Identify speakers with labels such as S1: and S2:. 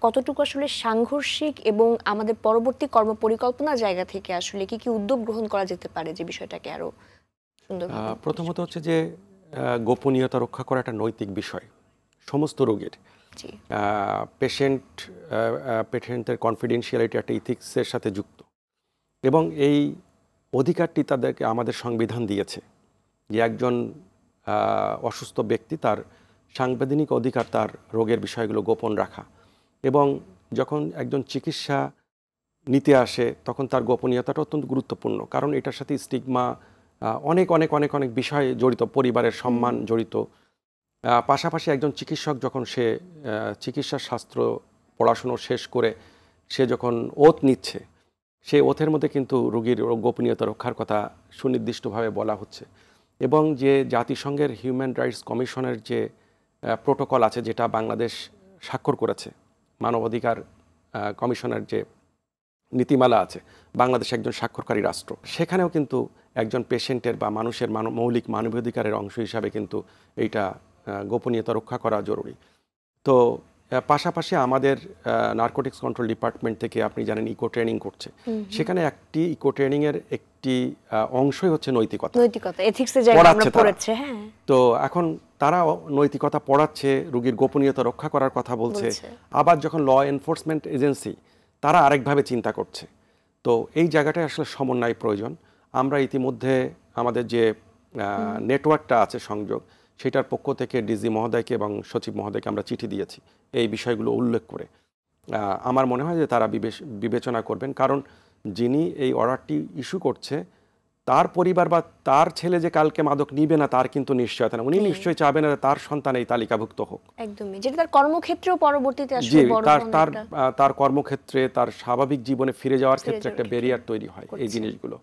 S1: কতটুকু আসলে সাংঘর্ষিক এবং আমাদের পরবর্তী কর্মপরিকল্পনা জায়গা থেকে আসলে কি কি উদ্যোগ গ্রহণ করা যেতে পারে যে বিষয়টাকে আরো সুন্দরভাবে?
S2: প্রথমত হচ্ছে যে গোপনীয়তা রক্ষা করা একটা নৈতিক বিষয় সমস্ত রোগের।
S1: জি।
S2: পেশেন্টের কনফিডেন্সিয়ালিটি একটা ইথিক্সের সাথে যুক্ত এবং এই অধিকারটি তাদেরকে আমাদের সংবিধান দিয়েছে যে একজন অসুস্থ ব্যক্তি তার সাংবিধানিক অধিকার তার রোগের বিষয়গুলো গোপন রাখা এবং যখন একজন চিকিৎসা নিতে আসে তখন তার গোপনীয়তাটা অত্যন্ত গুরুত্বপূর্ণ, কারণ এটার সাথে স্টিগমা অনেক অনেক অনেক অনেক বিষয় জড়িত, পরিবারের সম্মান জড়িত। পাশাপাশি একজন চিকিৎসক যখন সে চিকিৎসা শাস্ত্র পড়াশুনো শেষ করে সে যখন ওথ নিচ্ছে, সেই ওথের মধ্যে কিন্তু রোগীর গোপনীয়তা রক্ষার কথা সুনির্দিষ্টভাবে বলা হচ্ছে এবং যে জাতিসংঘের হিউম্যান রাইটস কমিশনের যে প্রোটোকল আছে যেটা বাংলাদেশ স্বাক্ষর করেছে, মানবাধিকার কমিশনের যে নীতিমালা আছে, বাংলাদেশ একজন স্বাক্ষরকারী রাষ্ট্র, সেখানেও কিন্তু একজন পেশেন্টের বা মানুষের মৌলিক মানবাধিকারের অংশ হিসাবে কিন্তু এইটা গোপনীয়তা রক্ষা করা জরুরি। তো পাশাপাশি আমাদের নার্কোটিক্স কন্ট্রোল ডিপার্টমেন্ট থেকে আপনি জানেন ইকো ট্রেনিং করছে, সেখানে একটি ইকো ট্রেনিংয়ের একটি অংশই হচ্ছে নৈতিকতা,
S1: এথিক্সের জায়গায় আমরা পড়াচ্ছে। হ্যাঁ,
S2: তো এখন তারা নৈতিকতা পড়াচ্ছে, রোগীর গোপনীয়তা রক্ষা করার কথা বলছে, আবার যখন ল এনফোর্সমেন্ট এজেন্সি তারা আরেকভাবে চিন্তা করছে। তো এই জায়গাটায় আসলে সমন্বয় প্রয়োজন। আমরা ইতিমধ্যে আমাদের যে নেটওয়ার্কটা আছে সংযোগ, সেটার পক্ষ থেকে ডিজি মহোদয়কে এবং সচিব মহোদয়কে আমরা চিঠি দিয়েছি এই বিষয়গুলো উল্লেখ করে। আমার মনে হয় যে তারা বিবেচনা করবেন, কারণ যিনি এই অর্ডারটি ইস্যু করছে তার পরিবার বা তার ছেলে যে কালকে মাদক নিবে না তার কিন্তু নিশ্চয়তা না, উনি নিশ্চয়ই চাবেন না তার সন্তান এই তালিকাভুক্ত হোক।
S1: একদমই, যেটা তার কর্মক্ষেত্রেও পরবর্তীতে আসলে বড়
S2: তার কর্মক্ষেত্রে তার স্বাভাবিক জীবনে ফিরে যাওয়ার ক্ষেত্রে একটা ব্যারিয়ার তৈরি হয় এই জিনিসগুলো।